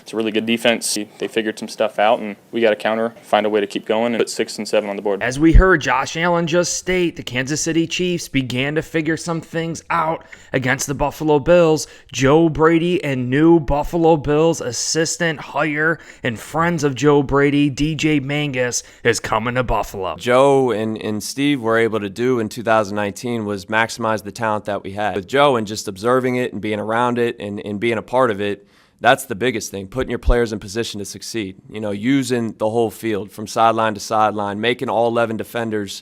It's a really good defense. They figured some stuff out, and we got to counter, find a way to keep going, and put 6 and 7 on the board. As we heard Josh Allen just state, the Kansas City Chiefs began to figure some things out against the Buffalo Bills. Joe Brady and new Buffalo Bills assistant, hire, and friends of Joe Brady, DJ Mangas, is coming to Buffalo. Joe and Steve were able to do in 2019 was maximize the talent that we had. With Joe and just observing it and being around it and being a part of it, that's the biggest thing, putting your players in position to succeed. You know, using the whole field from sideline to sideline, making all 11 defenders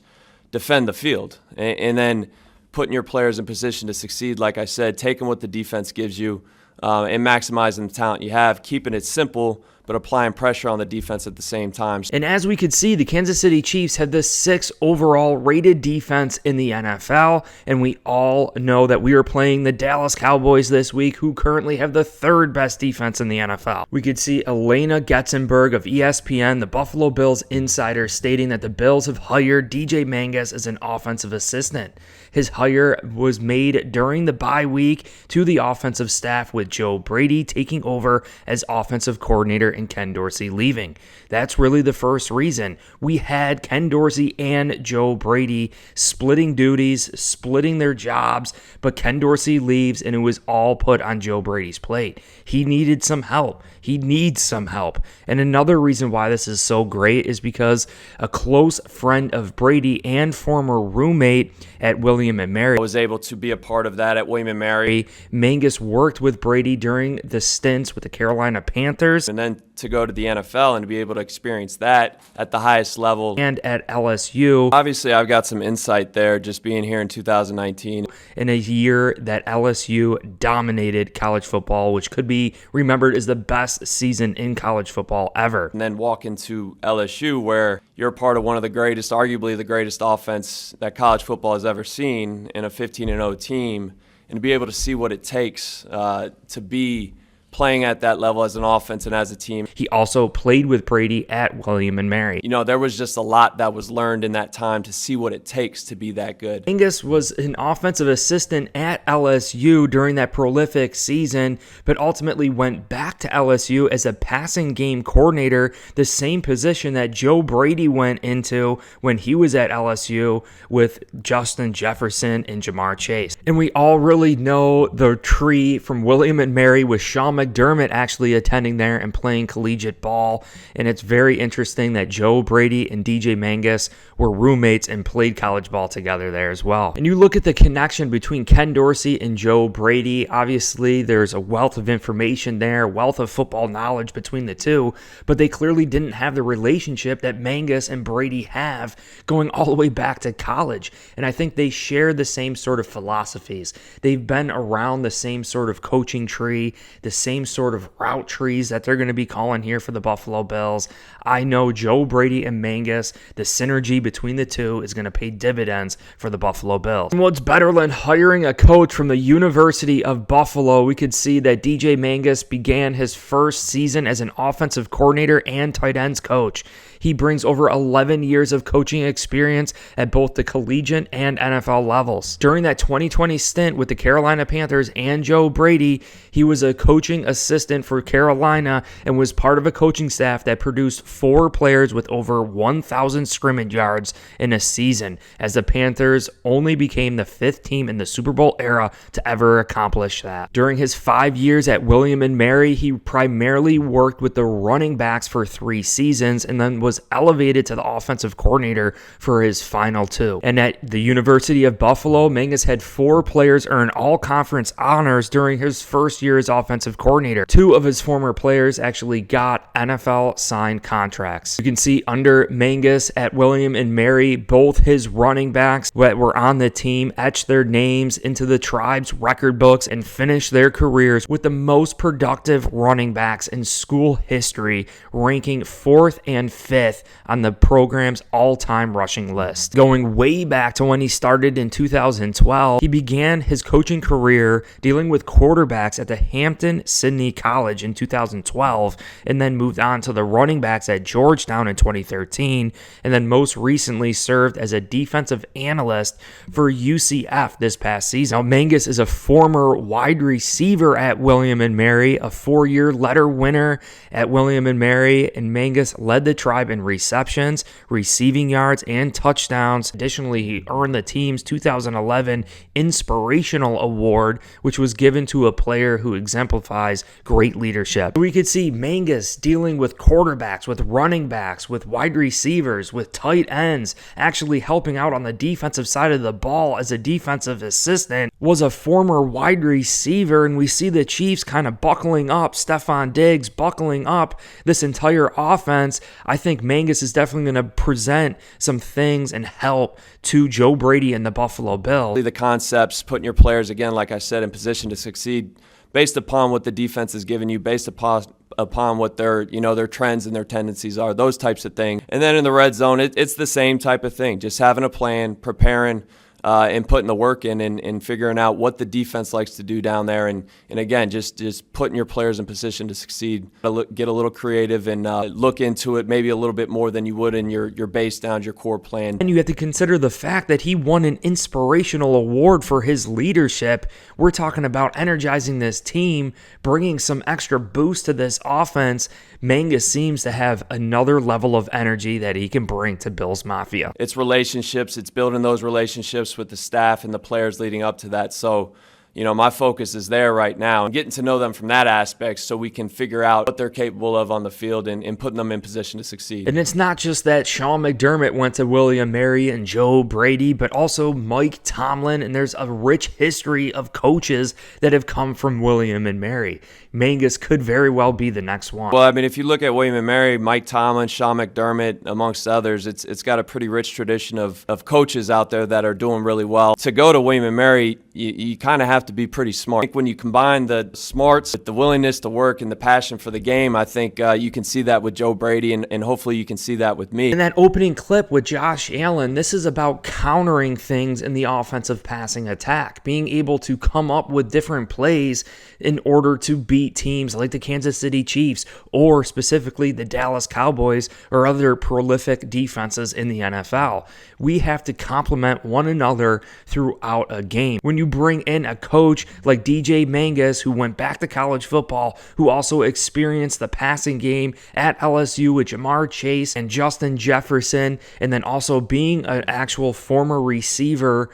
defend the field, and then putting your players in position to succeed, like I said, taking what the defense gives you and maximizing the talent you have, keeping it simple, but applying pressure on the defense at the same time. And as we could see, the Kansas City Chiefs had the 6th overall rated defense in the NFL, and we all know that we are playing the Dallas Cowboys this week, who currently have the 3rd best defense in the NFL. We could see Elena Getzenberg of ESPN, the Buffalo Bills insider, stating that the Bills have hired DJ Mangas as an offensive assistant. His hire was made during the bye week to the offensive staff, with Joe Brady taking over as offensive coordinator and Ken Dorsey leaving. That's really the first reason. We had Ken Dorsey and Joe Brady splitting duties, splitting their jobs, but Ken Dorsey leaves and it was all put on Joe Brady's plate. He needed some help. He needs some help. And another reason why this is so great is because a close friend of Brady and former roommate at William & Mary I was able to be a part of that at William & Mary. Mangus worked with Brady during the stints with the Carolina Panthers. And then to go to the NFL and to be able to experience that at the highest level. And at LSU. Obviously, I've got some insight there just being here in 2019. In a year that LSU dominated college football, which could be remembered as the best season in college football ever. And then walk into LSU where you're part of one of the greatest, arguably the greatest offense that college football has ever seen in a 15-0 team, and to be able to see what it takes to be playing at that level as an offense and as a team. He also played with Brady at William & Mary. You know, there was just a lot that was learned in that time to see what it takes to be that good. Mangus was an offensive assistant at LSU during that prolific season, but ultimately went back to LSU as a passing game coordinator, the same position that Joe Brady went into when he was at LSU with Justin Jefferson and Jamar Chase. And we all really know the tree from William & Mary with Sean McDermott actually attending there and playing collegiate ball. And it's very interesting that Joe Brady and DJ Mangus were roommates and played college ball together there as well. And you look at the connection between Ken Dorsey and Joe Brady. Obviously, there's a wealth of information there, wealth of football knowledge between the two, but they clearly didn't have the relationship that Mangus and Brady have going all the way back to college. And I think they share the same sort of philosophies. They've been around the same sort of coaching tree, the same sort of route trees that they're going to be calling here for the Buffalo Bills. I know Joe Brady and Mangus, the synergy between the two is going to pay dividends for the Buffalo Bills. And what's better than hiring a coach from the University of Buffalo? We could see that DJ Mangus began his first season as an offensive coordinator and tight ends coach. He brings over 11 years of coaching experience at both the collegiate and NFL levels. During that 2020 stint with the Carolina Panthers and Joe Brady, he was a coaching assistant for Carolina and was part of a coaching staff that produced 4 players with over 1,000 scrimmage yards in a season, as the Panthers only became the 5th team in the Super Bowl era to ever accomplish that. During his 5 years at William & Mary, he primarily worked with the running backs for 3 seasons and then was elevated to the offensive coordinator for his final 2. And at the University of Buffalo, Mangus had 4 players earn all-conference honors during his first year as offensive coordinator. 2 of his former players actually got NFL-signed contracts. You can see under Mangus at William & Mary, both his running backs that were on the team etched their names into the tribe's record books and finished their careers with the most productive running backs in school history, ranking 4th and 5th on the program's all-time rushing list. Going way back to when he started in 2012, he began his coaching career dealing with quarterbacks at the Hampton Sydney College in 2012, and then moved on to the running backs at Georgetown in 2013, and then most recently served as a defensive analyst for UCF this past season. Now, Mangus is a former wide receiver at William & Mary, a 4-year letter winner at William & Mary, and Mangus led the tribe in receptions, receiving yards, and touchdowns. Additionally, he earned the team's 2011 Inspirational Award, which was given to a player who exemplifies great leadership. We could see Mangus dealing with quarterbacks, with running backs, with wide receivers, with tight ends, actually helping out on the defensive side of the ball as a defensive assistant, was a former wide receiver, and we see the Chiefs kind of buckling up, Stephon Diggs buckling up this entire offense. I think Mangus is definitely going to present some things and help to Joe Brady and the Buffalo Bills. The concepts, putting your players, again, like I said, in position to succeed based upon what the defense has given you, based upon what their trends and their tendencies are, those types of things. And then in the red zone, it's the same type of thing, just having a plan, preparing, and putting the work in and figuring out what the defense likes to do down there. And again, just putting your players in position to succeed. Get a little creative and look into it maybe a little bit more than you would in your base downs, your core plan. And you have to consider the fact that he won an inspirational award for his leadership. We're talking about energizing this team, bringing some extra boost to this offense. Mangus seems to have another level of energy that he can bring to Bills Mafia. It's relationships. It's building those relationships with the staff and the players leading up to that. So, my focus is there right now and getting to know them from that aspect so we can figure out what they're capable of on the field and putting them in position to succeed. And it's not just that Sean McDermott went to William & Mary and Joe Brady, but also Mike Tomlin, and there's a rich history of coaches that have come from William & Mary. Mangus could very well be the next one. Well, if you look at William & Mary, Mike Tomlin, Sean McDermott, amongst others, it's got a pretty rich tradition of coaches out there that are doing really well. To go to William & Mary, you kind of have to be pretty smart. I think when you combine the smarts with the willingness to work and the passion for the game, I think you can see that with Joe Brady, and hopefully you can see that with me. In that opening clip with Josh Allen, this is about countering things in the offensive passing attack, being able to come up with different plays in order to beat teams like the Kansas City Chiefs or specifically the Dallas Cowboys or other prolific defenses in the NFL. We have to complement one another throughout a game. When you bring in a coach like DJ Mangas, who went back to college football, who also experienced the passing game at LSU with Jamar Chase and Justin Jefferson, and then also being an actual former receiver,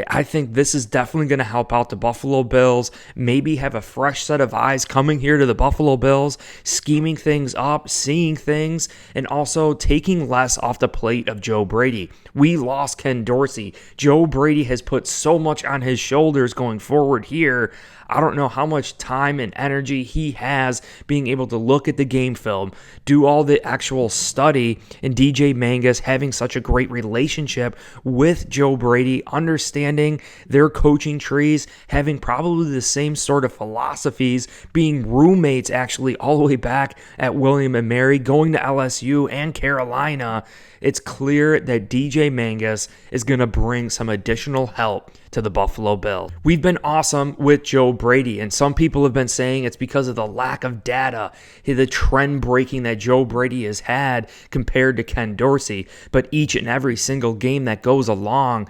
I think this is definitely going to help out the Buffalo Bills, maybe have a fresh set of eyes coming here to the Buffalo Bills, scheming things up, seeing things, and also taking less off the plate of Joe Brady. We lost Ken Dorsey. Joe Brady has put so much on his shoulders going forward here. I don't know how much time and energy he has being able to look at the game film, do all the actual study, and DJ Mangas having such a great relationship with Joe Brady, understanding their coaching trees, having probably the same sort of philosophies, being roommates actually all the way back at William & Mary, going to LSU and Carolina. It's clear that DJ Mangas is going to bring some additional help to the Buffalo Bills. We've been awesome with Joe Brady, and some people have been saying it's because of the lack of data, the trend breaking that Joe Brady has had compared to Ken Dorsey. But each and every single game that goes along,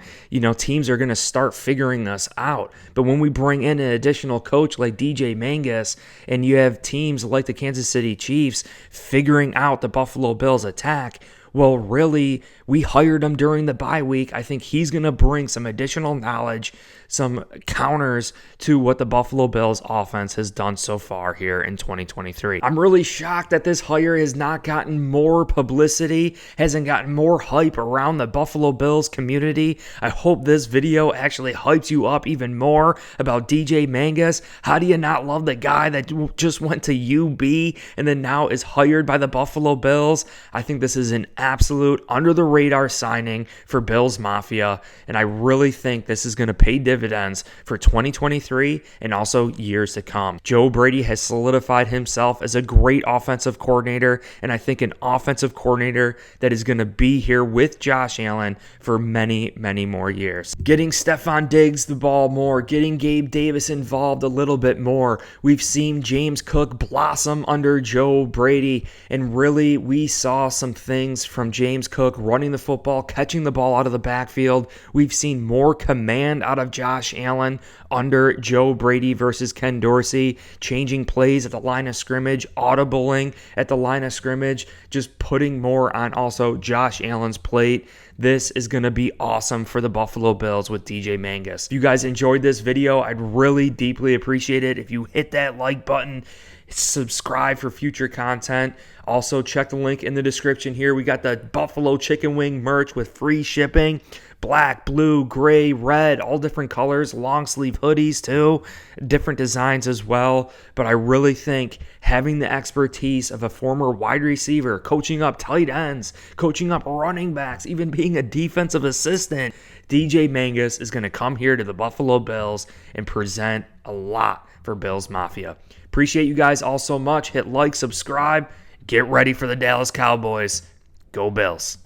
teams are going to start figuring this out. But when we bring in an additional coach like DJ Mangus, and you have teams like the Kansas City Chiefs figuring out the Buffalo Bills attack, well, really, we hired him during the bye week. I think he's going to bring some additional knowledge, some counters to what the Buffalo Bills offense has done so far here in 2023. I'm really shocked that this hire has not gotten more publicity, hasn't gotten more hype around the Buffalo Bills community. I hope this video actually hypes you up even more about DJ Mangas. How do you not love the guy that just went to UB and then now is hired by the Buffalo Bills? I think this is an absolute under-the-radar signing for Bills Mafia, and I really think this is going to pay dividends dividends for 2023 and also years to come. Joe Brady has solidified himself as a great offensive coordinator, and I think an offensive coordinator that is going to be here with Josh Allen for many, many more years. Getting Stephon Diggs the ball more, getting Gabe Davis involved a little bit more. We've seen James Cook blossom under Joe Brady, and really we saw some things from James Cook running the football, catching the ball out of the backfield. We've seen more command out of Josh Allen under Joe Brady versus Ken Dorsey, changing plays at the line of scrimmage, audibling at the line of scrimmage, just putting more on also Josh Allen's plate. This is going to be awesome for the Buffalo Bills with DJ Mangus. If you guys enjoyed this video, I'd really deeply appreciate it if you hit that like button, subscribe for future content. Also, check the link in the description here. We got the Buffalo Chicken Wing merch with free shipping. Black, blue, gray, red, all different colors, long sleeve hoodies too, different designs as well. But I really think having the expertise of a former wide receiver, coaching up tight ends, coaching up running backs, even being a defensive assistant, DJ Mangas is going to come here to the Buffalo Bills and present a lot for Bills Mafia. Appreciate you guys all so much. Hit like, subscribe, get ready for the Dallas Cowboys. Go Bills.